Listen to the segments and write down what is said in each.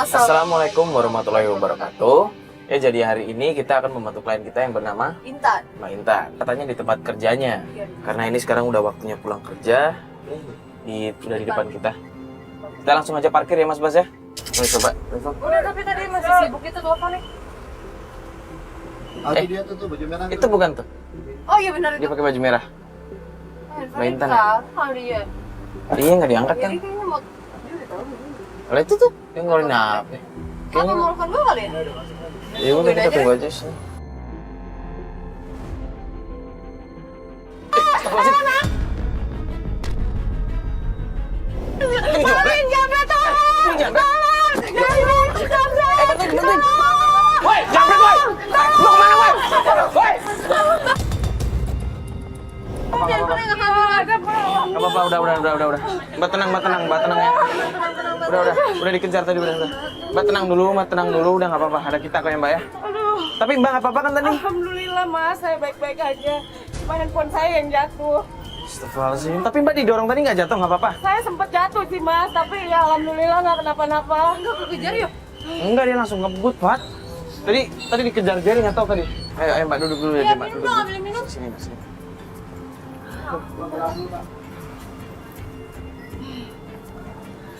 Assalamualaikum warahmatullahi wabarakatuh. Ya, jadi hari ini kita akan membantu klien kita yang bernama Intan. Mbak Intan. Katanya di tempat kerjanya. Karena ini sekarang udah waktunya pulang kerja. Udah di depan kita. Kita langsung aja parkir ya Mas Bas ya. Mau coba. Udah, tapi tadi masih sibuk itu tuh apa nih? Dia tuh baju merah. Itu bukan tuh. Oh iya benar Dia itu. pakai baju merah. Mbak Intan ya? Kali ya. Iya nggak diangkat kan? Jadi kayaknya mau Oleh itu tuh dia ngeluarin apa? apa mau telepon gue kali ya? Ya udah kita tunggu aja sih. Tolong jambret tolong! Tolong! Bantuin. Woi, jambret woi! Mau kemana woi? Woi! Handphonenya nggak kabur ada Pak. Gak apa-apa, udah. Mbak tenang ya. Udah dikejar tadi, udah. Mbak tenang dulu, udah nggak apa-apa. Ada kita kok ya Mbak ya. Aduh, Tapi Mbak nggak apa-apa kan tadi? alhamdulillah Mas, saya baik-baik aja. Cuma handphone saya yang jatuh. Astagfirullahaladzim. Tapi Mbak didorong tadi nggak jatuh, nggak apa-apa? Saya sempat jatuh sih Mas, tapi ya alhamdulillah nggak kenapa-napa. Enggak kekejar yuk. Enggak, dia langsung ngebut, Pak. Tadi dikejar jari nggak tahu tadi. Ayo Mbak duduk dulu aja, Mbak. minum Duduk. dong, ambil minum. Sini.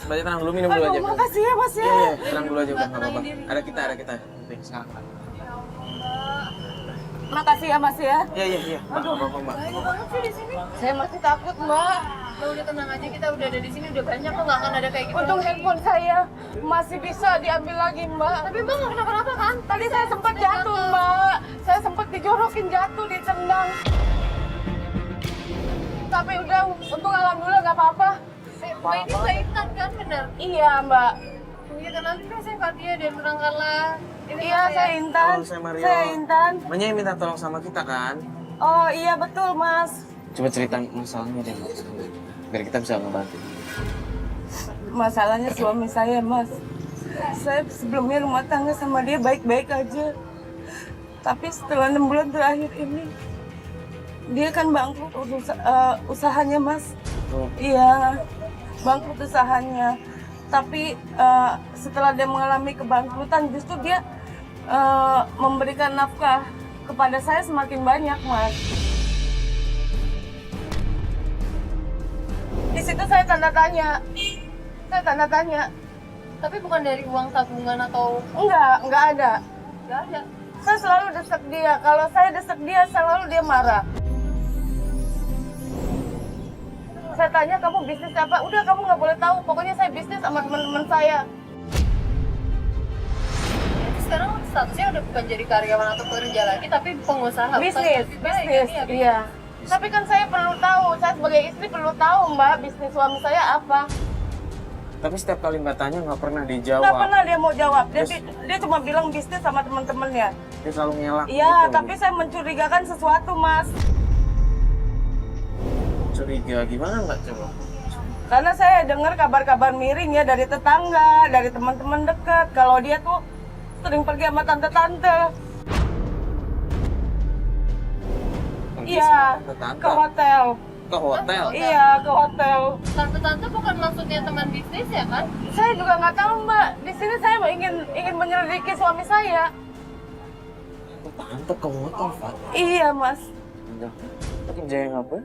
Mbak tenang dulu, minum dulu aja. Aduh, makasih ya Mas ya. Iya, tenang dulu aja udah nggak apa-apa. Ada kita. Penting sekarang. Makasih ya Mas ya. Iya. Mbak, nggak apa-apa Mbak. Banyak banget sih di sini. Saya masih takut Mbak. Udah tenang aja, kita udah ada di sini udah banyak kok, nggak akan ada kayak gitu. Untung handphone saya masih bisa diambil lagi Mbak. Tapi Mbak nggak kenapa-napa kan? Tadi saya sempat jatuh Mbak. Saya sempat dijorokin jatuh, ditendang. Tapi udah, untung alhamdulillah nggak apa-apa. Mbak ini Mbak Intan kan bener? Iya Mbak. Iya kenalin deh, saya Fatia dan terangkanlah. Iya saya Intan. Halo, saya Mario. Saya Intan. Mbaknya yang minta tolong sama kita kan? Oh iya betul Mas. Coba cerita masalahnya deh, Mbak. Biar kita bisa ngebantu. Masalahnya suami saya Mas. Saya sebelumnya rumah tangga sama dia baik-baik aja. Tapi setelah 6 bulan terakhir ini, dia kan bangkrut usahanya Mas. Oh. Iya, bangkrut usahanya. Tapi setelah dia mengalami kebangkrutan, justru dia memberikan nafkah kepada saya semakin banyak Mas. Di situ saya tanda tanya. Tapi bukan dari uang tabungan atau Enggak ada. nggak ada. Saya selalu desak dia. Kalau saya desak dia, selalu dia marah. Saya tanya, kamu bisnis apa? Udah, kamu nggak boleh tahu. Pokoknya saya bisnis sama teman-teman saya. Jadi sekarang statusnya udah bukan jadi karyawan atau pekerja lagi, tapi pengusaha. Bisnis, Iya. iya. Tapi kan saya perlu tahu. Saya sebagai istri perlu tahu, Mbak, bisnis suami saya apa. Tapi setiap kali Mbak tanya nggak pernah Nggak dijawab. pernah dia mau jawab. Dia, Terus? dia cuma bilang bisnis sama teman-temannya. Dia selalu ngelak. Iya, gitu. tapi saya mencurigakan sesuatu, Mas. Curiga gimana Mbak coba? Karena saya dengar kabar-kabar miring ya dari tetangga, dari teman-teman dekat. Kalau dia tuh sering pergi sama tante-tante. Pergi Iya, sama tetangga. ke hotel. Ke hotel. Iya, ke hotel. Tante-tante bukan maksudnya teman bisnis ya kan? Saya juga nggak tahu Mbak. Di sini saya ingin menyelidiki suami saya. Tante ke hotel, Pak. Iya Mas. Kerja yang apa?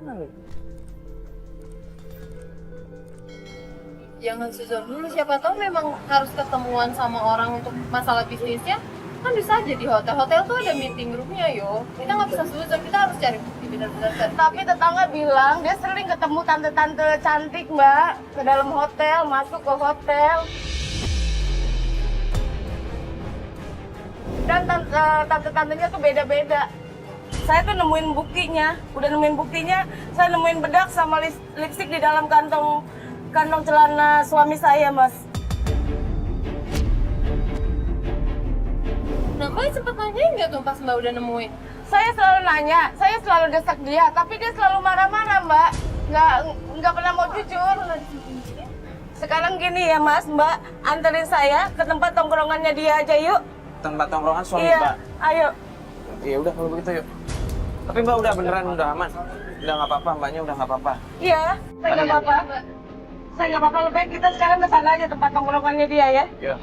Jangan suzon dulu, siapa tahu memang harus ketemuan sama orang untuk masalah bisnisnya. Kan bisa aja di hotel tuh ada meeting roomnya yo. Kita nggak bisa suzon, kita harus cari bukti benar-benar. Tapi tetangga bilang dia sering ketemu tante-tante cantik Mbak ke dalam hotel, masuk ke hotel. Dan tante-tantenya tuh beda-beda. Saya tuh nemuin buktinya, saya nemuin bedak sama lipstik di dalam kantong celana suami saya, Mas. Nah, Mbak sempet nanyain nggak tuh pas Mbak udah nemuin? Saya selalu nanya, saya selalu desak dia, tapi dia selalu marah-marah, Mbak. Nggak pernah mau jujur. Sekarang gini ya, Mas, Mbak, anterin saya ke tempat tongkrongannya dia aja, yuk. Tempat tongkrongan suami Iya, Mbak. ayo. Iya udah kalau begitu yuk. Tapi Mbak udah beneran udah aman. Udah nggak apa-apa, Mbaknya udah nggak apa-apa. Iya, saya nggak apa-apa. Saya nggak apa-apa, lebih baik kita sekarang ke sana aja tempat tongkrongannya dia ya. Ya.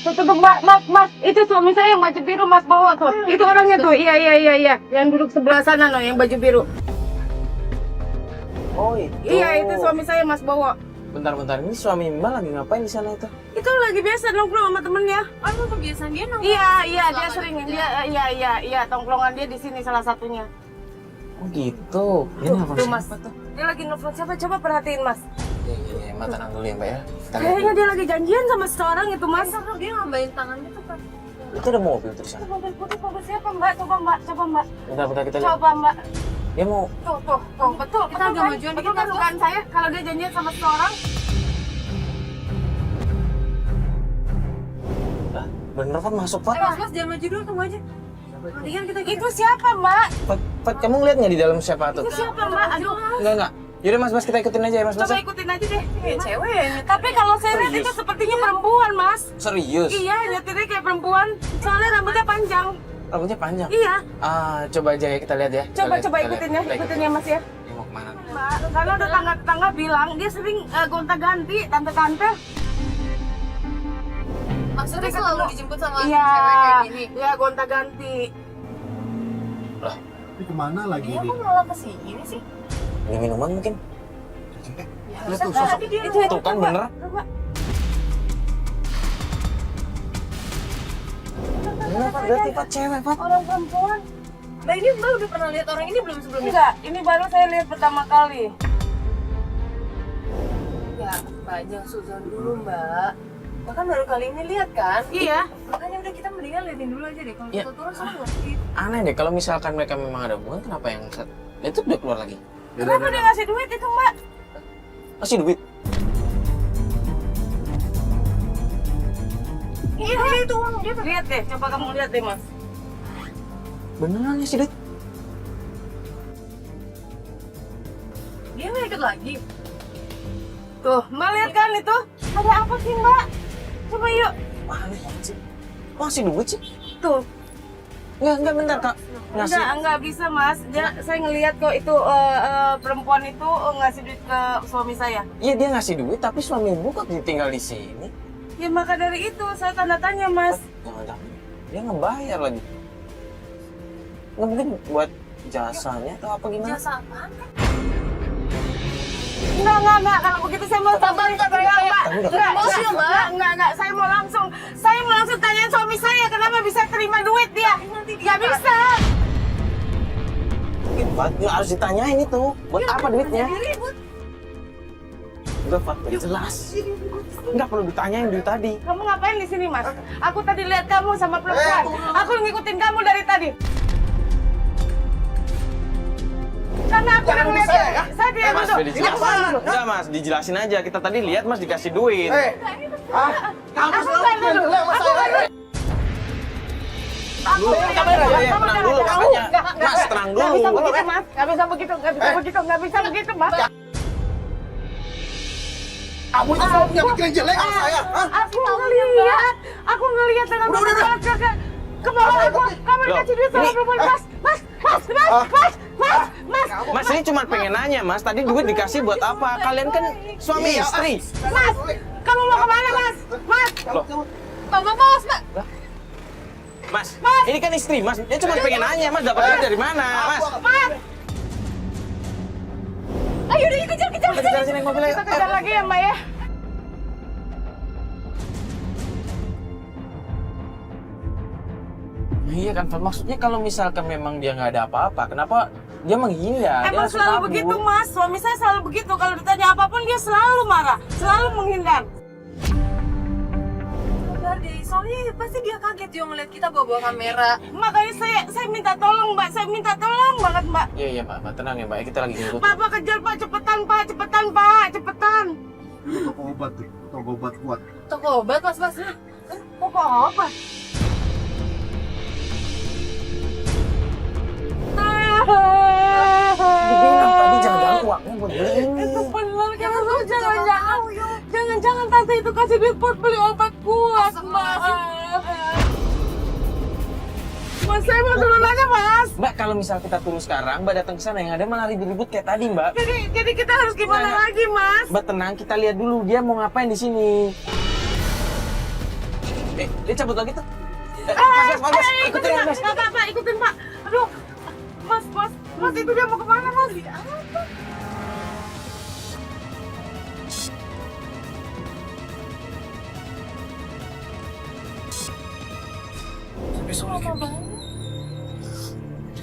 Tuh, mas, itu suami saya yang baju biru mas bawa tuh. Itu orangnya tuh, iya. Yang duduk sebelah sana no, yang baju biru. Oh itu. Iya, itu suami saya mas bawa. Bentar, ini suami Mbak lagi ngapain di sana itu? Itu lagi biasa nongkrong sama temennya. Oh, emang kebiasaan dia nongkrong? Iya, dia sering, iya, tongkrongan dia di sini salah satunya. Oh gitu. Ini apa Tuh sih? mas, dia lagi nelfon siapa? Coba perhatiin mas. Iya, Mbak tenang dulu ya Mbak ya. Kita lihat Kayaknya dulu. dia lagi janjian sama seseorang itu mas. Enggak, dia ngambain tangannya tuh kan. Itu ada mobil tuh di sana. Itu mobil putih, mobil siapa mbak? Coba mbak. Bentar kita lihat. Coba mbak. Dia mau. Tuh, betul. Kita agak kan? majuan Betul dikit, kan Mas. dugaan saya kalau dia janjian sama seseorang. Ah, bener Fat masuk Fat. Mas, jangan maju dulu, tunggu aja. Mendingan kita Itu siapa mbak? Fat, kamu ngeliat nggak di dalam siapa tuh? Itu siapa mbak? Aduh. Enggak. Yaudah Mas kita ikutin aja ya Mas. Coba ikutin aja deh. cewek. Tapi kalau saya lihat Serius? itu sepertinya perempuan mas. Serius? Iya, nyetirnya kayak perempuan. Soalnya rambutnya panjang. Rambutnya panjang. Iya. Coba aja ya kita lihat ya. Coba Kita lihat. ikutin ya, Kita ikutin ya mas ya. Dia mau kemana? Mbak, karena ada tetangga-tetangga bilang dia sering gonta-ganti tante-tante. Maksudnya selalu dijemput sama Iya, cewek kayak gini. iya gonta-ganti. Ini kemana lagi Dia ini? kok malah kesini sih? Ini minuman mungkin? Lihat tuh sosok. Tuh kan bener. Coba. Bener Fat, berarti Fat cewek Fat. Orang perempuan. Mbak, ini Mbak udah pernah lihat orang ini belum sebelumnya? Enggak, ini baru saya lihat pertama kali. Ya, Mbak, jangan suzon dulu Mbak. Bahkan baru kali ini lihat kan? Iya. Makanya udah kita mendingan liatin dulu aja deh. Kalau Iya. kita turun sama ngerti. Aneh deh kalau misalkan mereka memang ada hubungan, kenapa yang itu udah keluar lagi? Kenapa dia ngasih duit itu mbak? Kasih duit. Iya, itu uang dia. Lihat deh, coba kamu lihat deh mas. Beneran ya sih duit? Dia nggak ikut lagi. Tuh, mbak lihat kan itu? Ada apa sih mbak? Coba yuk. Aneh banget sih. Masih duit sih? Tuh. Enggak bentar Kak. Ngasih. Enggak bisa mas. Saya ngelihat kok itu perempuan itu ngasih duit ke suami saya. Iya dia ngasih duit tapi suami ibu kok tinggal di sini. Ya maka dari itu saya tanda tanya mas. Jangan-jangan dia ngebayar lagi. Nggak mungkin buat jasanya atau apa gimana? Jasa apaan? Enggak. Kalau begitu saya mau Sabar, Enggak. Emosi ya, Mbak. Enggak. Saya mau langsung tanyain suami saya kenapa bisa terima duit dia. Nggak bisa. Fat, nggak harus ditanyain itu. Buat apa duitnya? Udah Fat, udah jelas. Nggak perlu ditanyain duit tadi. Kamu ngapain di sini mas? Aku tadi lihat kamu sama perempuan. Aku ngikutin kamu dari tadi. Karena aku yang lihat. Saya tidak Mas, duduk. udah dijelasin. Udah Mas, dijelasin aja. Kita tadi lihat Mas dikasih duit. Kamu Aku selalu kan bikin duduk. jelek sama Aku saya. kan duduk. Dulu, tenang dulu makanya. Mas, tenang dulu. Nggak bisa begitu mas. Nggak bisa begitu mas. Kamu itu selalu punya pikiran jelek sama saya. Hah? Aku ngelihat dengan mata ke bawah aku. Kamu dikasih duit sama perempuan mas. Mas ini cuma pengen nanya Mas, tadi duit dikasih buat apa? Kalian kan suami istri. Mas, kamu mau kemana mas? Mas, Loh, Mama bos, Mbak. Mas, ini kan istri Mas. Dia cuma pengen nanya Mas dapat duit dari mana, Mas? mas. Ayo udah kejar. Kejar sini mobilnya. Kita kejar lagi ya mbak ya. Iya kan, Fat. Maksudnya kalau misalkan memang dia nggak ada apa-apa, kenapa dia menghindar? Dia Emang langsung selalu kabur. begitu mas. Suami saya selalu begitu. Kalau ditanya apapun dia selalu marah, selalu menghindar. Sabar deh, soalnya pasti dia kaget juga ngeliat kita bawa kamera. Makanya saya minta tolong mbak. Saya minta tolong banget mbak. Iya, Mbak. Tenang ya, Mbak. Kita lagi ngikut. Papa kejar pak, cepetan. Toko obat tuh, toko obat kuat. Toko obat, mas. Pokok apa? Dibilang tadi jangan-jangan uangnya buat beli ini. Itu benar, jangan jangan tante itu kasih duit buat beli obat kuat, Mbak. Mas, saya mau turun aja, Mas. Mbak, kalau misal kita turun sekarang, Mbak datang ke sana yang ada malah ribut-ribut kayak tadi, Mbak. Jadi kita harus gimana Nah, lagi, Mas? Mbak tenang, kita lihat dulu dia mau ngapain di sini. Dia cabut lagi tuh. Mas, ikutin Mas. Pak, ikutin, Pak. Aduh, Mas, itu dia mau kemana, Mas?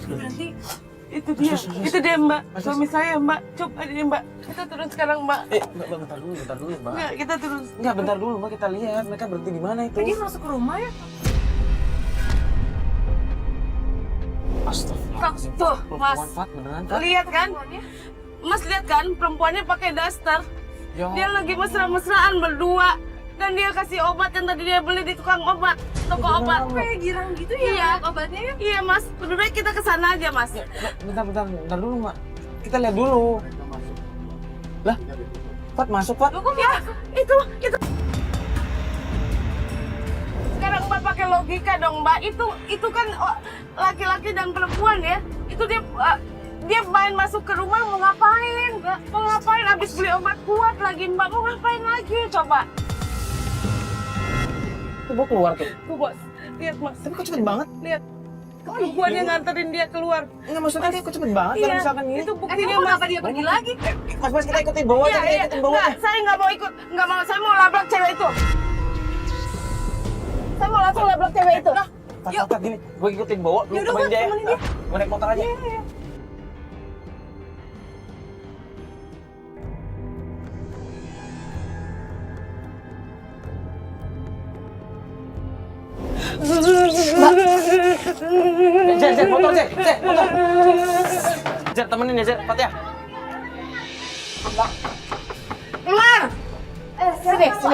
Berarti itu dia Mbak, suami saya Mbak. Coba ini Mbak, kita turun sekarang Mbak. Mbak, bentar dulu, Mbak. Enggak, kita turun. Enggak, bentar dulu, Mbak, kita lihat mereka berhenti di mana itu. Dia masuk ke rumah ya? Astagfirullahaladzim. Tuh, Mas. Perempuan, Fat, beneran, Fat? Lihat kan? Mas lihat kan, perempuannya pakai daster. Ya. Dia lagi mesra-mesraan berdua. Dan dia kasih obat yang tadi dia beli di tukang obat, toko obat. Kayak girang gitu ya? Iya, obatnya ya? Iya Mas, lebih baik kita ke sana aja Mas. Bentar dulu, Mbak. Kita lihat dulu. Lah, Fat masuk, Fat. Ya, itu. Sekarang Mbak pakai logika dong Mbak. Itu kan laki-laki dan perempuan ya. Itu dia main masuk ke rumah mau ngapain? Mau ngapain? Abis beli obat kuat lagi Mbak. Mau ngapain lagi? Coba. Tuh, Mbak keluar tuh. Tuh Bos, lihat Mas. Tapi kok cepet banget? Lihat. Perempuan yang nganterin dia keluar. Enggak, maksudnya dia kok cepet banget kalau Iya, misalkan ini. itu buktinya Mas. Kenapa dia pergi lagi? Mas, kita ikutin bawa aja, kita ikutin bawa Enggak, aja. saya nggak mau ikut. Nggak mau, saya mau labrak cewek itu. Saya mau langsung labrak cewek itu. Fat, gini, gue ikutin bawa, lu Yaudah, temenin dia ya. temenin dia. Gue naik motor aja. Zer, motor, Zer, motor. Zer, temenin ya, Zer, Fat ya. Keluar! Sini kamu.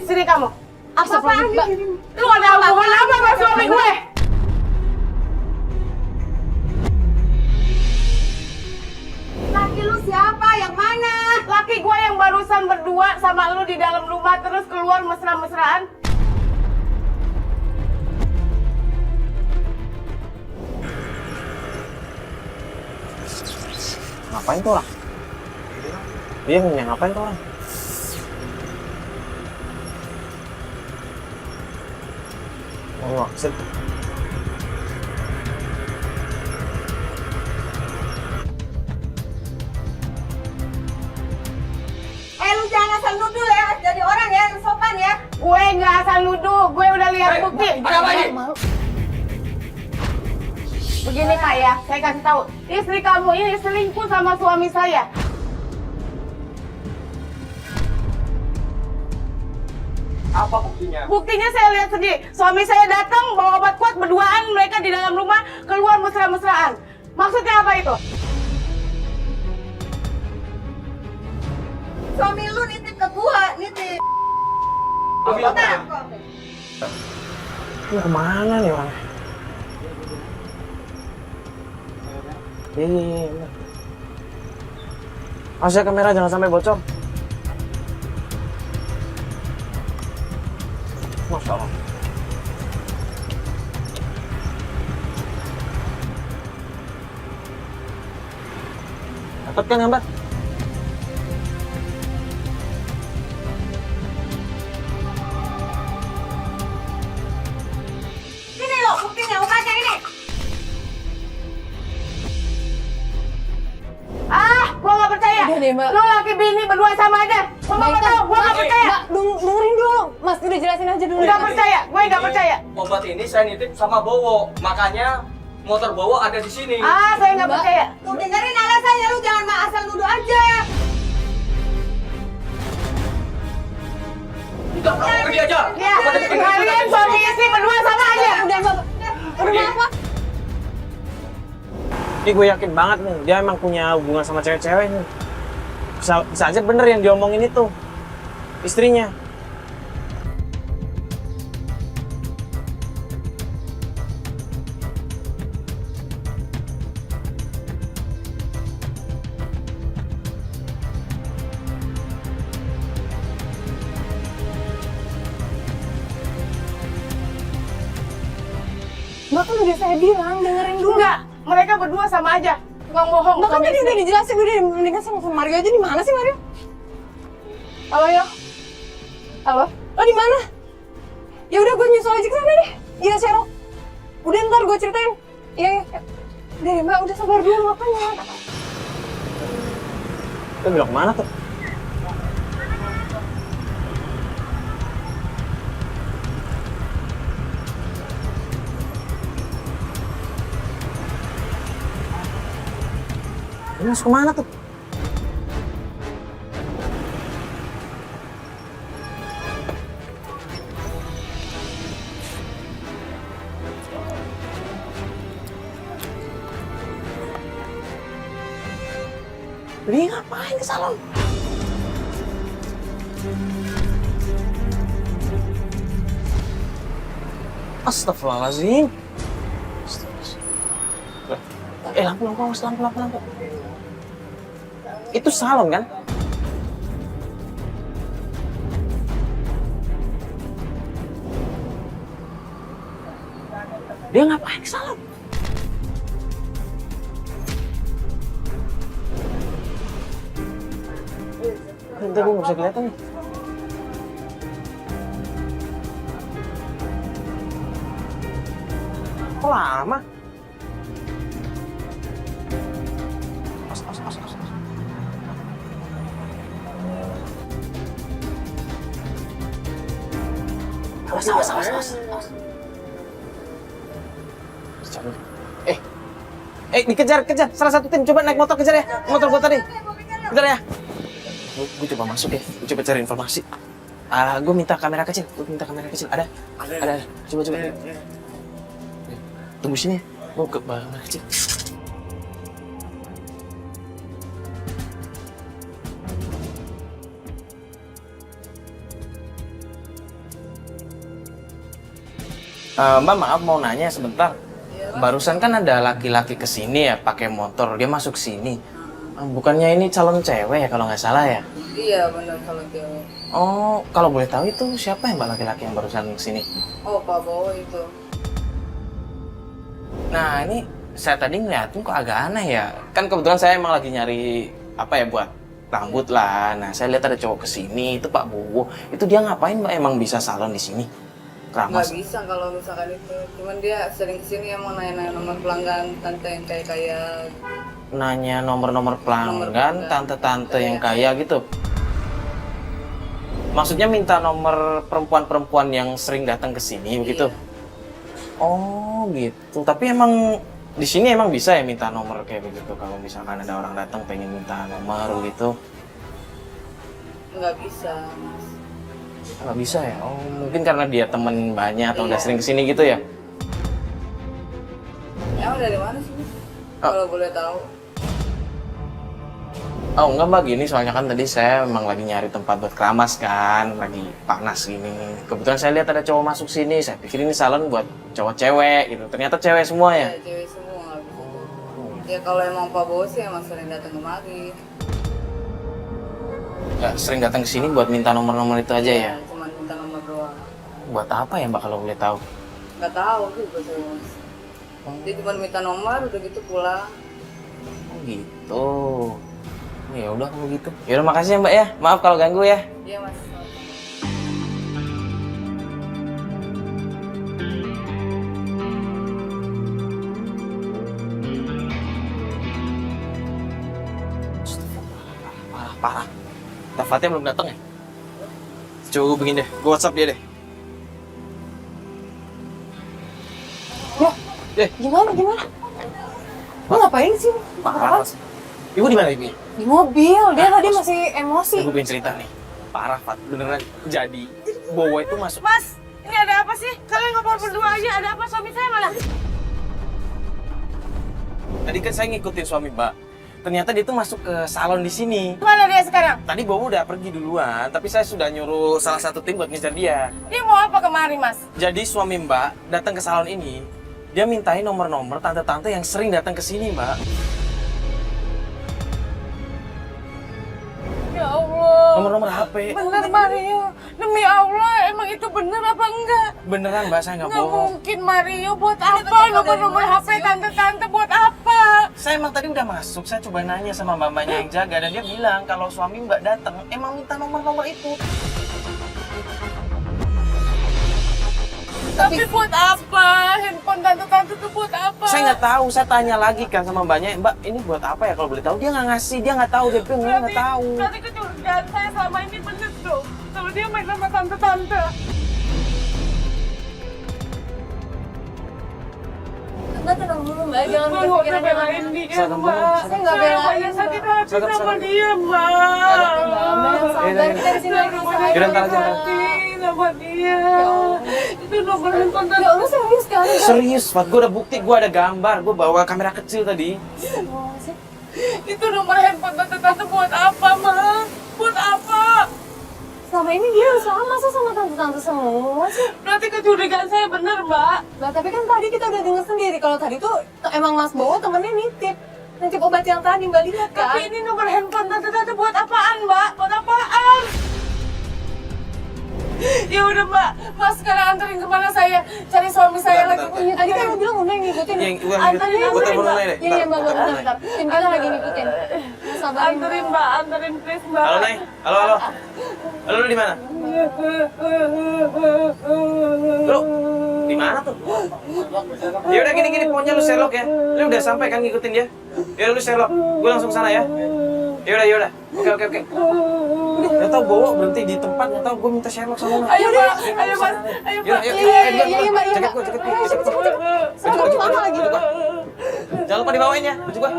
Sini kamu. Apa-apaan nih? Lu ada hubungan apa sama suami gue? Laki lu siapa? Yang mana? Laki gue yang barusan berdua sama lu di dalam rumah terus keluar mesra-mesraan. Ngapain tuh orang? Dia ngapain tuh orang? Oh, maksud. Lu jangan asal nuduh ya, jadi orang ya, yang sopan ya. Gue nggak asal nuduh, gue udah lihat bukti. Ada apa ini? Begini Pak ya, saya kasih tahu, istri kamu ini selingkuh sama suami saya. Apa buktinya? Buktinya saya lihat sendiri, suami saya datang bawa obat kuat berduaan, mereka di dalam rumah keluar mesra-mesraan. Maksudnya apa itu? Suami lu nitip ke gua, nitip. Ambil apa? Mau kemana nih orang? Iya. Awas ya kamera, jangan sampai bocor. Masya Allah. Dapat kan gambar? Ini loh buktinya, obatnya ini. Gua nggak percaya. Udah deh, Mbak. Lo laki bini berdua sama aja. Gua nggak tahu, gua nggak percaya. Mbak, dengerin dulu. Mas, udah jelasin aja dulu. Nggak percaya, gue nggak percaya. Obat ini saya nitip sama Bowo, makanya motor Bowo ada di sini. Saya nggak Mbak. percaya. Tuh dengerin alasannya, lu jangan asal nuduh aja. Udah, kamu pergi aja. Ya, kalian suami istri berdua sama aja. Udah, Mbak. Udah, maaf, Pak. Ini gue yakin banget nih, dia emang punya hubungan sama cewek-cewek nih. Bisa aja bener yang diomongin itu istrinya. Mbak kan udah saya bilang, dengerin dulu. Enggak, mereka berdua sama aja. Tukang bohong. Mbak kan suami tadi istri. udah dijelasin, udah mendingan sama Mario aja. Di mana sih Mario? Halo ya? Halo? Oh di mana? Ya udah gue nyusul aja ke sana deh. Iya Cheryl. Udah ntar gue ceritain. Iya iya. Udah ya Mbak, udah sabar dulu makanya. Kita belok kemana tuh? Ini masuk kemana tuh? Dia ngapain ke salon? Astagfirullahaladzim. Lampu. Itu salon kan? Dia ngapain ke salon? Bentar, gue nggak bisa kelihatan nih. Kok lama? Awas. Dikejar. Salah satu tim coba naik motor kejar ya. Motor gua tadi. Kejar ya. Gue coba masuk ya. Gue coba cari informasi. Gue minta kamera kecil. Ada. Coba. Tunggu sini ya. Gue ke kamera kecil. Mbak, maaf mau nanya sebentar. Barusan kan ada laki-laki kesini ya, pakai motor. Dia masuk sini. Bukannya ini calon cewek ya kalau nggak salah ya? Iya benar calon cewek. Oh, kalau boleh tahu itu siapa ya Mbak laki-laki yang barusan kesini? Oh Pak Bowo itu. Nah ini saya tadi ngeliatin kok agak aneh ya. Kan kebetulan saya emang lagi nyari apa ya buat rambut lah. Nah saya lihat ada cowok kesini, itu Pak Bowo. Itu dia ngapain Mbak emang bisa salon di sini? Keramas. Nggak bisa kalau misalkan itu. Cuman dia sering kesini emang nanya-nanya nomor pelanggan tante yang kaya-kaya. Nanya nomor-nomor pelanggan, tante-tante yang kaya gitu. Maksudnya minta nomor perempuan-perempuan yang sering datang ke sini begitu? Oh gitu. Tapi emang di sini emang bisa ya minta nomor kayak begitu kalau misalkan ada orang datang pengen minta nomor gitu? Nggak bisa Mas. Nggak bisa ya? Oh mungkin karena dia temen banyak atau udah sering kesini gitu ya? Emang dari mana sih Mas? Kalau boleh tahu. Oh enggak Mbak, gini soalnya kan tadi saya emang lagi nyari tempat buat keramas kan, lagi panas gini. Kebetulan saya lihat ada cowok masuk sini, saya pikir ini salon buat cowok cewek gitu. Ternyata cewek semua ya? Ya cewek semua. Ya kalau emang Pak Bowo sih emang sering datang kemari. Ya, sering datang ke sini buat minta nomor-nomor itu aja ya? Cuma minta nomor doang. Buat apa ya Mbak kalau boleh tahu? Nggak tahu juga saya Mas. Dia cuma minta nomor udah gitu pulang. Oh gitu. Ya udah kalau gitu. Ya udah makasih ya Mbak ya. Maaf kalau ganggu ya. Iya Mas. Parah. Tafatnya belum datang ya? Coba gue begini deh. Gue WhatsApp dia deh. Gimana? Lu ngapain sih? Parah. Ibu di mana Ibu? Di mobil, dia tadi masih emosi. Gue pengen cerita nih. Parah Fat, beneran. Jadi Bowo itu masuk. Mas, ini ada apa sih? Kalian ngobrol berdua aja, ada apa suami saya malah? Tadi kan saya ngikutin suami Mbak. Ternyata dia tuh masuk ke salon di sini. Mana dia sekarang? Tadi Bowo udah pergi duluan, tapi saya sudah nyuruh salah satu tim buat ngejar dia. Dia mau apa kemari, Mas? Jadi suami Mbak datang ke salon ini, dia mintain nomor-nomor tante-tante yang sering datang ke sini, Mbak. Ya Allah. nomor HP. Bener Mario, demi Allah, emang itu bener apa enggak? Beneran Mbak, saya nggak Nggak bohong. mungkin Mario, buat apa nomor-nomor HP tante-tante buat apa? Saya emang tadi udah masuk, saya coba nanya sama mbak-mbaknya yang jaga dan dia bilang kalau suami Mbak datang emang minta nomor-nomor itu. Tapi buat apa? Handphone tante-tante tuh buat apa? Saya nggak tahu, saya tanya lagi kan sama mbaknya, Mbak ini buat apa ya kalau boleh tahu? Dia nggak ngasih, dia nggak tahu, dia bilang nggak tahu. Berarti kecurigaan saya selama ini bener dong. Kalau dia main sama tante-tante. Mbak tenang dulu Mbak, jangan Mbak nggak pikiran usah belain dia, Salam, Mbak. Saya nggak belain, Saya sakit hati Salam, sama salam. dia, Mbak. Mbak yang sabar, kita di sini lagi usaha. Yaudah, ntar aja, ntar. Hati sama dia. Itu nomor handphone Ya Allah tante. serius sekali Mbak. Serius, Fat, gue ada bukti, gue ada gambar, gue bawa kamera kecil tadi. Itu nomor handphone tante-tante buat apa, Ma? Buat apa? Selama ini dia usaha masa sama tante-tante semua sih? Berarti kecurigaan saya bener, Mbak. Lah tapi kan tadi kita udah dengar sendiri kalau tadi tuh emang Mas Bowo temennya nitip obat yang tadi Mbak lihat kan? Tapi ini nomor handphone tante-tante buat apaan, Mbak? Buat apaan? Ya udah, Mbak. Mas sekarang anterin kemana saya? Cari suami saya lagi. Oh iya tadi kan lo bilang udah ngikutin. Yang gue Anterin gue Mbak. telepon deh. Iya iya Mbak, bentar. Tim kita lagi ngikutin. Sabarin Anterin, Mbak. Anterin please, Mbak. Halo, Nay. Halo, halo. Halo, lu di mana? Lu di mana tuh? Ya udah gini, pokoknya lu Sherlock ya. Lu udah sampai kan ngikutin dia? Ya lu Sherlock. Gue langsung ke sana ya. Ya udah. Oke. Gak tau bawa berhenti di tempat, gak tau gue minta Sherlock sama lu. Ayo, Pak. Ayo, Mas. Ayo, Pak. Iya Mbak. Jaket gue. Sekarang kamu lama lagi. Jangan lupa dibawain ya, baju gue.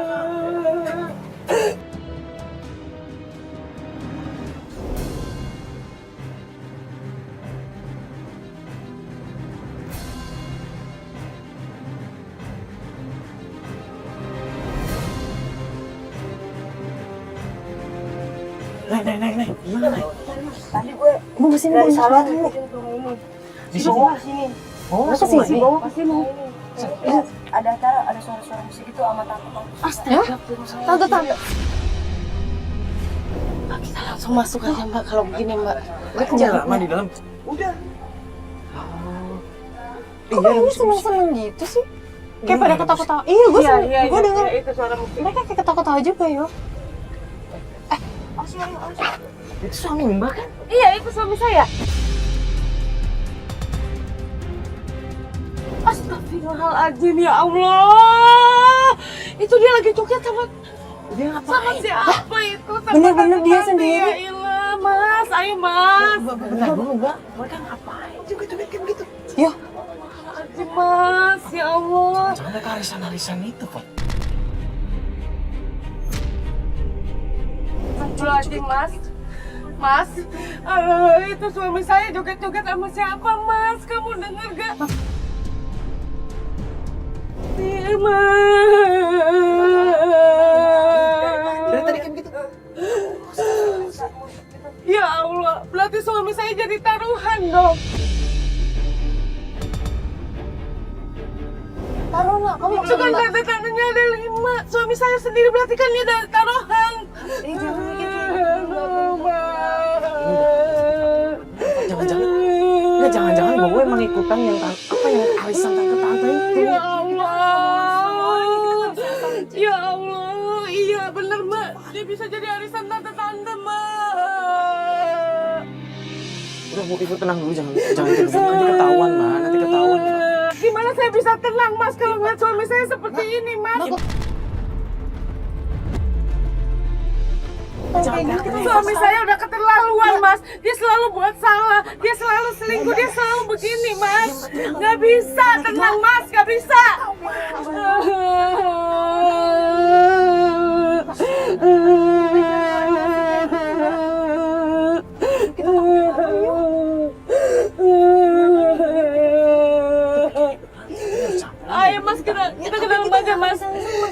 Nay, gimana Nay? Tadi gue Mau kesini dari mau salon dulu. Di sini? sini. Oh, Masa sih sih bawa? Pasti mau. Ya, ada acara, ada suara-suara musik itu sama tante. Astaga. Tante. Mbak, kita langsung masuk aja, Mbak. Kalau begini, Mbak. Udah lama di dalam. Udah. Kok kayaknya seneng-seneng gitu sih? Kayak pada ketawa-ketawa. Iya, gue denger. Itu suara musik. Mereka kayak ketawa-ketawa juga ya. Itu suami Mbak kan? Iya, itu suami saya. Astagfirullahaladzim, ya Allah. Itu dia lagi joget sama... Dia Sama siapa itu? Sama Bener-bener dia tante-tante. sendiri. Ya ilah, Mas. Ayo, Mas. Bentar dulu Mbak. Mereka ngapain juga tuh bikin gitu? Ya, Astagfirullahaladzim, Mas. Ya Allah. Jangan mereka arisan-arisan itu, Pak. Astagfirullahaladzim, Mas. Mas, itu suami saya joget-joget sama siapa, Mas? Kamu denger gak? Iya, Mas. Dari tadi kan gitu. Ya Allah, berarti suami saya jadi taruhan dong. taruh lah. Kamu Itu kan tanda-tandanya ada 5. Suami saya sendiri berarti kan dia ada taruhan. jangan gitu. Jangan-jangan Bowo emang ikutan yang arisan tante-tante itu. Ya Allah. Ya Allah. Iya bener, Mbak. Dia bisa jadi arisan tante-tante, Mbak. Udah Bu, Ibu tenang dulu, jangan kayak begitu. Nanti ketahuan, Mbak. Nanti ketahuan, Mbak. Gimana saya bisa tenang, Mas, kalau ngeliat suami saya seperti ini, Mas? Suami saya udah keterlaluan, Mas. Dia selalu buat salah. Dia selalu selingkuh. Dia selalu begini, Mas. Gak bisa tenang, Mas. Gak bisa. Ayo, Mas, kita ke dalam aja, Mas.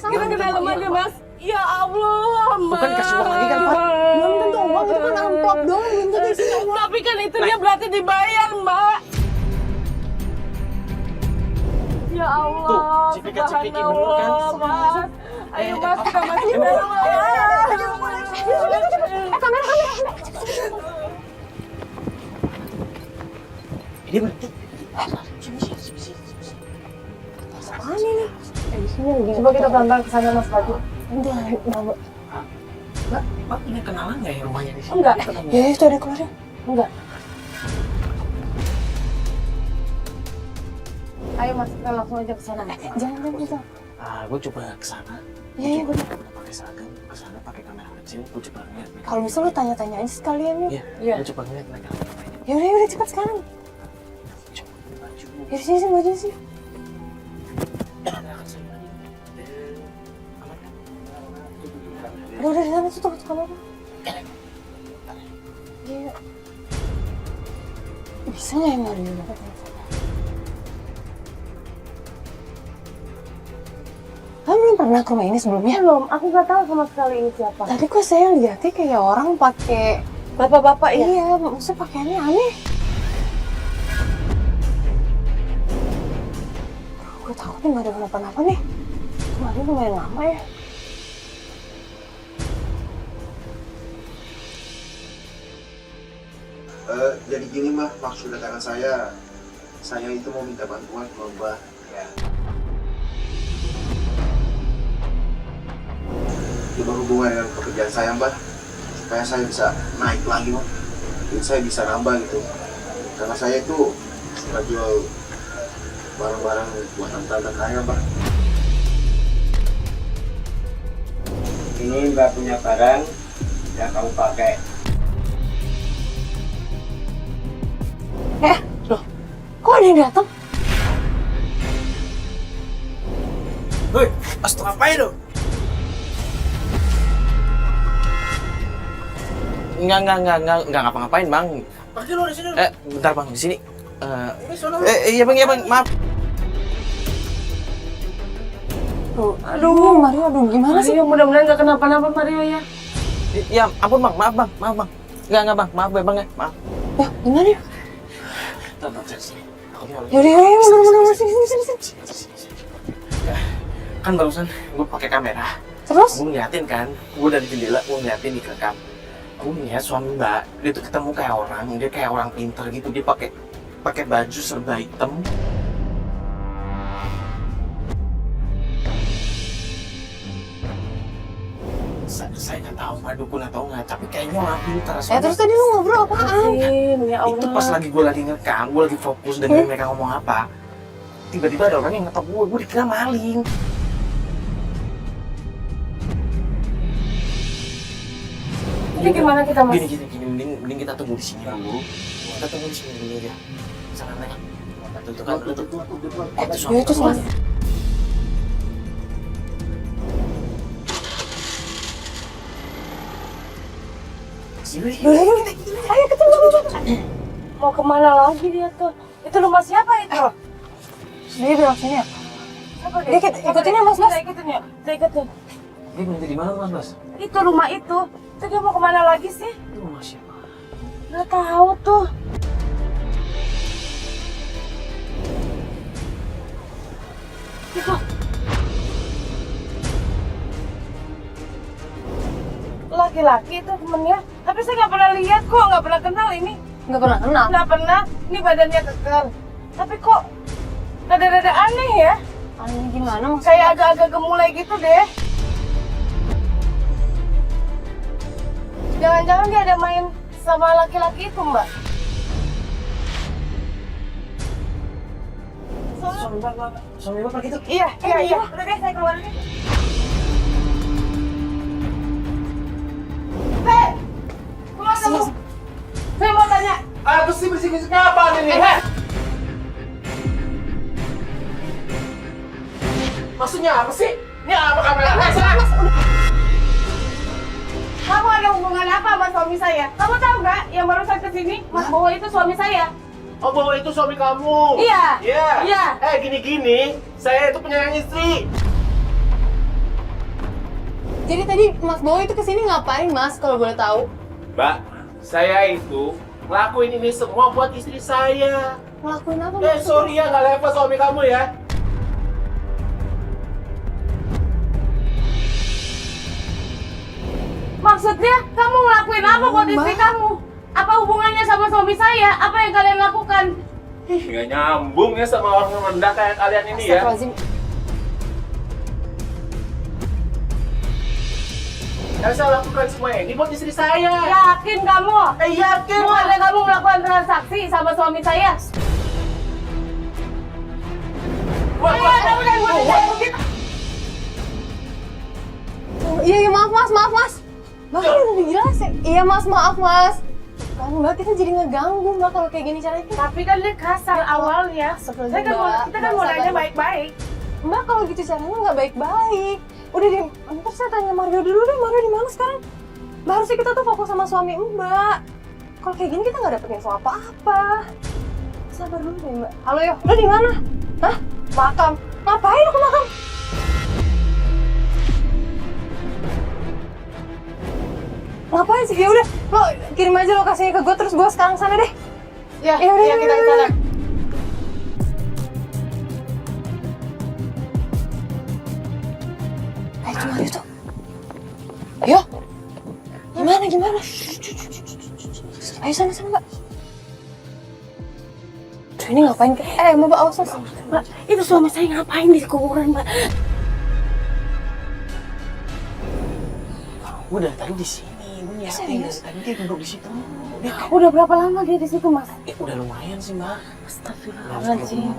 Kita ke dalam aja, Mas. Ya Allah, Mas. Bukan kasih uang lagi kan, Pak? Belum tentu uang, itu kan amplop doang. Belum tentu isinya uang. Tapi kan itu dia berarti dibayar, Mbak. Ya Allah, Tuh, cipika-cipiki bener kan? subhanallah, Mas. Ayo, Mas, kita masuk ke dalam. Kamera. Dia berhenti. Apaan ini? Di sini lagi. Coba kita pelan-pelan ke sana Mas Batu. Enggak. Mbak punya kenalan nggak ya rumahnya di sini? Enggak. Ya itu ada keluarnya. Enggak. Ayo Mas, kita langsung aja ke sana. Jangan. Gue coba ke sana. Iya, gue pakai seragam ke sana pakai kamera kecil. Gue coba ngeliat. kalau bisa lu tanya-tanya aja sekalian nih. Iya. Gue coba ngeliat mereka ngapain. Ya udah cepat sekarang. Coba pakai baju. Ya sini baju sih. Udah di sana tutup kamera. Iya. Bisa nggak ya Mario? Kamu belum pernah ke rumah ini sebelumnya? Belum, aku nggak tahu sama sekali ini siapa. Tadi kok saya lihatnya kayak orang pakai Bapak-bapak ya? iya, maksudnya pakaiannya aneh. Gue takut nih nggak ada kenapa-napa nih. Kemarin lumayan lama ya. Jadi gini Mbak, maksud kedatangan saya itu mau minta bantuan sama Mbak. Ya. Itu berhubungan dengan pekerjaan saya Mbak, supaya saya bisa naik lagi Mbak. Jadi saya bisa nambah gitu. Karena saya itu suka jual barang-barang buatan tante saya Mbak. Ini Mbak punya barang yang kamu pakai. Kok ada yang datang? Hei, astaga ngapain lo? Enggak ngapa-ngapain bang. Pergi lo di sini. Bentar bang, di sini. Iya bang, maaf. Aduh, Mario, gimana sih? Mario, mudah-mudahan nggak kenapa-napa Mario ya. Ya ampun bang, maaf bang. Enggak bang, maaf ya bang ya, maaf. Ya, gimana ya? Tonton sini. Yaudah, bener-bener sini. Kan barusan gue pakai kamera. Terus? Gue ngeliatin kan, gue dari jendela gue ngeliatin dikekam. Gue ngeliat suami mbak, dia tuh ketemu kayak orang, dia kayak orang pinter gitu, dia pakai baju serba hitam. Saya nggak tahu mbak dukun atau nggak, tapi kayaknya orang pinter. Ya terus tadi lu ngobrol apaan? Ya Allah. Itu pas gue lagi ngekam, gue lagi fokus dengerin mereka ngomong apa. Tiba-tiba ada orang yang ngetok gue dikira maling. Jadi gimana kita Mas? Gini, mending kita tunggu di sini dulu. Kita tunggu di sini dulu ya. Sana nanya. Tutup kan, tutup. Ya itu Mas. Ayo ketemu. Mau kemana lagi dia tuh? Itu rumah siapa itu? Dia bilang sini ya. Siapa Dia ikutin ya Mas. Kita ikutin yuk. Kita ikutin. Dia berhenti di mana mas? Itu rumah itu. Itu dia mau kemana lagi sih? Itu rumah siapa? Nggak tahu tuh. Itu. Laki-laki itu temennya. Tapi saya nggak pernah lihat kok, nggak pernah kenal ini. Nggak pernah kenal. Nggak pernah. Ini badannya kekar. Tapi kok rada-rada aneh ya? Aneh gimana Mas? Kayak agak-agak gemulai gitu deh. Jangan-jangan dia ada main sama laki-laki itu, Mbak? Suami bapak gitu? Iya. Udah deh, saya keluar deh. Hei! Keluar kamu! Saya mau tanya. Apa sih berisik-berisik apa ini? Maksudnya apa sih? Ini apa kamera? Kamu ada hubungan apa sama suami saya? Kamu tahu nggak yang barusan kesini? Mas Bowo itu suami saya. Oh, bahwa itu suami kamu. Iya. Iya. Gini-gini, saya itu penyayang istri. Jadi tadi Mas Bowo itu kesini ngapain Mas kalau boleh tahu? Mbak, saya itu ngelakuin ini semua buat istri saya. Ngelakuin apa Mas? Sorry ya, nggak level suami kamu ya. Maksudnya kamu ngelakuin apa buat istri kamu? Apa hubungannya sama suami saya? Apa yang kalian lakukan? Ih, nggak nyambung ya sama orang rendah kayak kalian ini ya. Astagfirullahaladzim. Yang saya lakukan semua ini buat istri saya. Yakin kamu? Yakin lah. Bukannya kamu melakukan transaksi sama suami saya? Iya, kamu udah buat saya begitu. Iya, maaf mas. Mbak kan udah dijelasin. Iya mas, maaf mas. Kamu Mbak, kita jadi ngeganggu Mbak kalau kayak gini caranya. Tapi kan dia kasar awalnya. Kita kan mau nanya baik-baik. Mbak kalau gitu caranya nggak baik-baik. Udah deh, ntar saya tanya Mario dulu deh. Mario di mana sekarang? Mbak, harusnya kita tuh fokus sama suami Mbak. Kalau kayak gini kita nggak dapet info apa-apa. Sabar dulu deh Mbak. Halo yo, lo di mana? Hah? Makam? Ngapain aku makam? Ngapain sih? Ya udah, lo kirim aja lokasinya ke gue terus gue sekarang sana deh. Ya, Ya udah, ya kita ke sana. Ayo tuh Mario tuh. Ayo. Gimana? Ayo sana Mbak. Tuh ini ngapain? Mbak awas mas. Mbak, itu suami saya ngapain di kuburan, Mbak? Udah tadi di sini. Ini Serius? tadi dia duduk di situ. Udah berapa lama dia di situ, Mas? Udah lumayan sih, Mbak. Astagfirullahaladzim.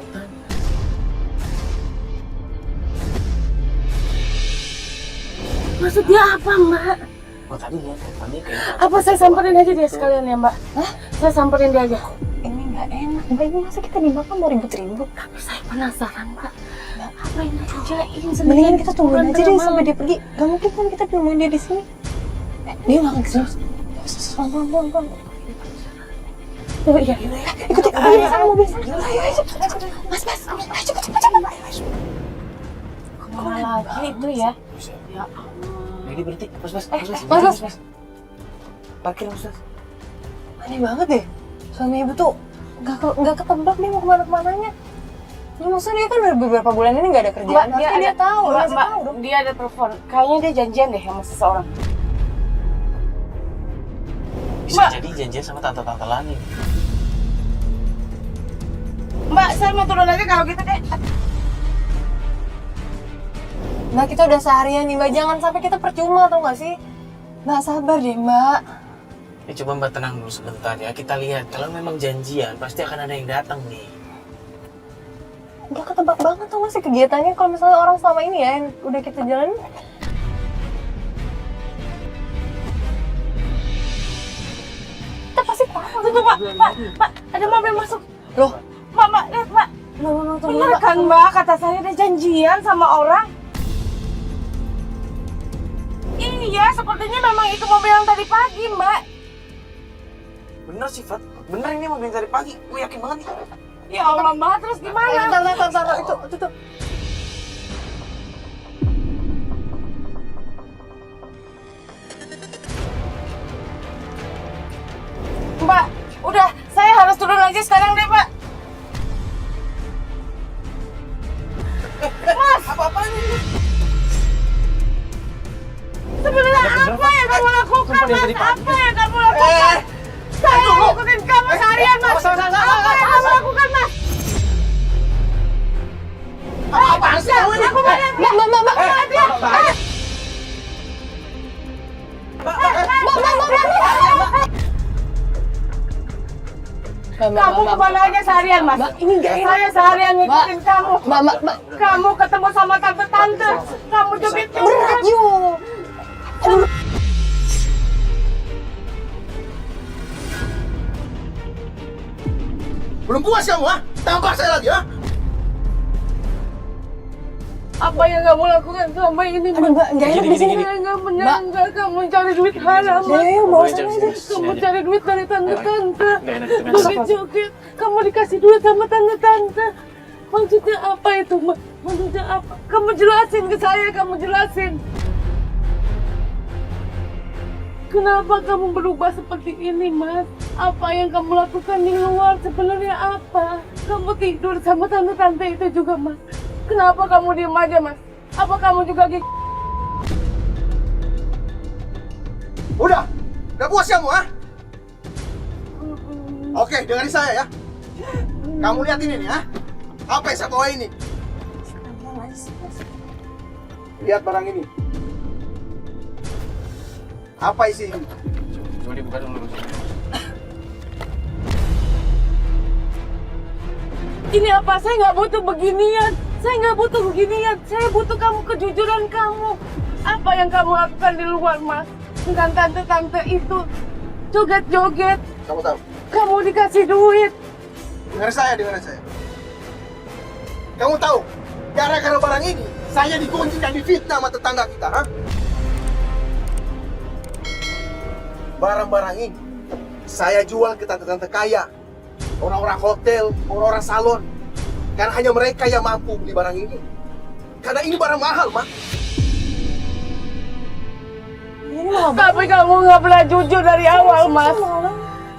Maksudnya apa, Mbak? Oh tadi lihat tadi kayak Apa saya samperin aja dia sekalian ya, Mbak? Hah? Saya samperin dia aja. Ini nggak enak. Mbak, ini masa kita di makam mau ribut-ribut? Tapi saya penasaran, Mbak. Apa yang dia kerjain? Mendingan kita tungguin aja deh sampai dia pergi. Gak mungkin kan kita nungguin dia di sini. Dia nggak akan kesini. Bang. Oh iya. Ikutin mobil sana, mobil sana. Ayo, Mas. Ayo, cepet. Kemana lagi itu ya? Ya ini berarti Mas. Parkir Mas. Aneh banget deh. Suami ibu tuh nggak ketebak dia mau kemana-kemananya. Ya, maksudnya dia kan udah beberapa bulan ini nggak ada kerjaan. Pasti dia tahu. Mbak, dia ada telepon. Kayaknya dia janjian deh sama seseorang. Bisa jadi janjian sama tante-tante lagi. Mbak, saya mau turun aja kalau gitu deh. Mbak, kita udah seharian nih Mbak. Jangan sampai kita percuma, tau nggak sih? Mbak, sabar deh Mbak. Ya coba Mbak tenang dulu sebentar ya. Kita lihat kalau memang janjian pasti akan ada yang datang nih. Udah ketebak banget tau nggak sih kegiatannya kalau misalnya orang selama ini ya yang udah kita jalanin. Kita pasti tahu. Tunggu, Pak, ada mobil masuk. Loh, Mbak, lihat, Mbak. tunggu Bener kan, Mbak? Kata saya ada janjian sama orang. Iya, sepertinya memang itu mobil yang tadi pagi, Mbak. Bener sih Fat. Bener ini mobil yang tadi pagi. Gue yakin banget nih. Ya Allah, Mbak, terus gimana? Bentar, itu. Mbak, udah, saya harus turun aja sekarang deh, Pak. Mas! Apa-apaan ini? Sebenarnya apa yang kamu lakukan, Mas? Apa yang kamu lakukan? Saya ngikutin kamu seharian, Mas. Apa yang kamu lakukan, Mas? Apaan sih kamu ini? Aku mau lihat. Mbak. Kamu kemana aja seharian, Mas? Mbak, ini nggak enak. Saya seharian ngikutin kamu. Mbak. Kamu ketemu sama tante-tante. Kamu Berat cubit-cubit. yuk. Belum puas kamu, ha? Tampar saya lagi, ha? Apa yang kamu lakukan selama ini, Aduh Mbak, nggak enak di sini. Saya nggak menyangka kamu cari duit haram. Ayo, bawa sana aja. Kamu cari duit dari tante-tante. Nggak enak dengan Joget-joget. Kamu dikasih duit sama tante-tante. Maksudnya apa itu, Mbak? Maksudnya apa? Kamu jelasin ke saya, kamu jelasin. Kenapa kamu berubah seperti ini, Mas? Apa yang kamu lakukan di luar sebenarnya apa? Kamu tidur sama tante-tante itu juga, Mas. Kenapa kamu diem aja, Mas? Apa kamu juga Udah puas kamu, ha? Oke, dengerin saya ya. Kamu lihat ini nih, ha? Apa yang saya bawa ini? Lihat barang ini. Apa isi ini? Coba dibuka dulu. Ini apa? Saya nggak butuh beginian. Saya nggak butuh beginian. Saya butuh kamu, kejujuran kamu. Apa yang kamu lakukan di luar, Mas? Dengan tante-tante itu joget-joget. Kamu tahu? Kamu dikasih duit. Dengerin saya. Kamu tahu? Gara-gara barang ini, saya digunjing dan difitnah sama tetangga kita, ha? Barang-barang ini, saya jual ke tante-tante kaya. Orang-orang hotel, orang-orang salon. Karena hanya mereka yang mampu beli barang ini. Karena ini barang mahal, Mak. Tapi kamu nggak pernah jujur dari awal, Mas.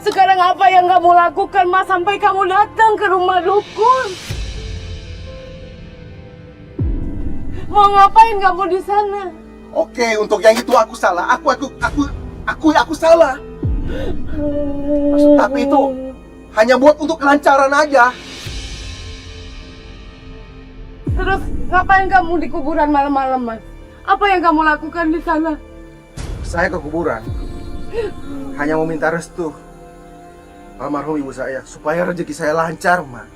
Sekarang apa yang kamu lakukan, Mas, sampai kamu datang ke rumah dukun? Mau ngapain kamu di sana? Oke, untuk yang itu aku salah. Aku salah. Tapi itu hanya buat untuk kelancaran aja. Terus ngapain kamu di kuburan malam-malam, Mas? Apa yang kamu lakukan di sana? Saya ke kuburan hanya mau minta restu almarhum ibu saya supaya rezeki saya lancar, Ma.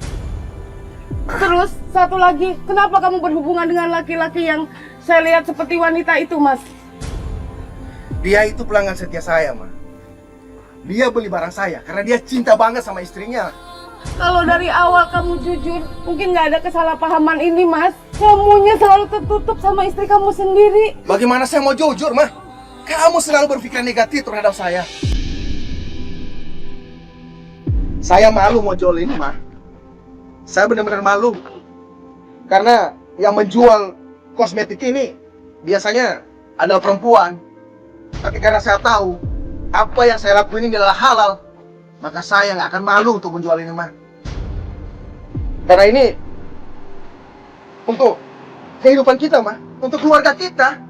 Terus satu lagi, kenapa kamu berhubungan dengan laki-laki yang saya lihat seperti wanita itu, Mas? Dia itu pelanggan setia saya, Ma. Dia beli barang saya karena dia cinta banget sama istrinya. Kalau dari awal kamu jujur, mungkin nggak ada kesalahpahaman ini, Mas. Kamunya selalu tertutup sama istri kamu sendiri. Bagaimana saya mau jujur, Ma? Kamu selalu berpikiran negatif terhadap saya. Saya malu mau jual ini, Ma. Saya benar-benar malu. Karena yang menjual kosmetik ini biasanya adalah perempuan. Tapi karena saya tahu apa yang saya lakuin ini adalah halal, maka saya nggak akan malu untuk menjual ini, Ma. Karena ini untuk kehidupan kita, Ma. Untuk keluarga kita.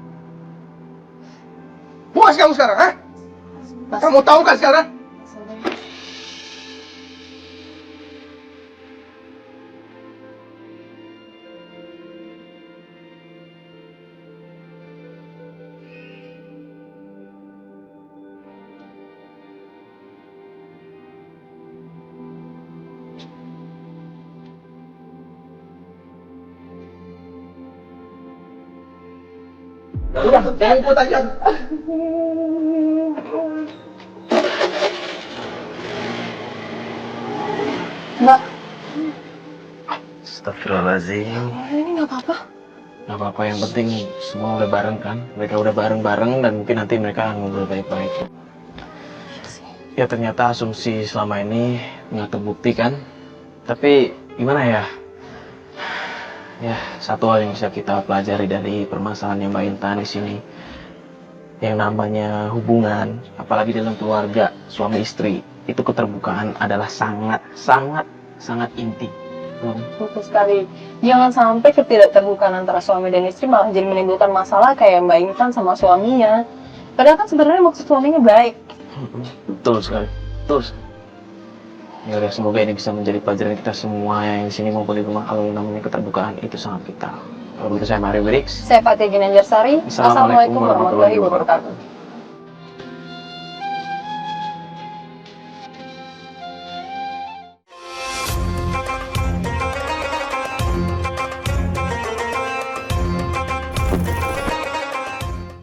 Puas kamu sekarang, ha? Kamu tahu kan sekarang? Udah, jangan ikut aja. Mbak, Astagfirullahaladzim. ini nggak apa-apa. Nggak apa-apa, yang penting semua udah bareng kan. Mereka udah bareng-bareng dan mungkin nanti mereka ngobrol baik-baik. Ya ternyata asumsi selama ini nggak terbukti kan. Tapi gimana ya? Ya, satu hal yang bisa kita pelajari dari permasalahan yang Mbak Intan di sini, yang namanya hubungan, apalagi dalam keluarga suami istri, itu keterbukaan adalah sangat inti. Betul sekali. Jangan sampai ketidakterbukaan antara suami dan istri malah jadi menimbulkan masalah kayak Mbak Intan sama suaminya. Padahal kan sebenarnya maksud suaminya baik. Betul sekali. Ya udah, semoga ini bisa menjadi pelajaran kita semua yang di sini maupun di rumah. Kalau namanya keterbukaan itu sangat vital. Kalau begitu saya Mario Brix. Saya Fatia Ginanjarsari. Assalamualaikum warahmatullahi wabarakatuh.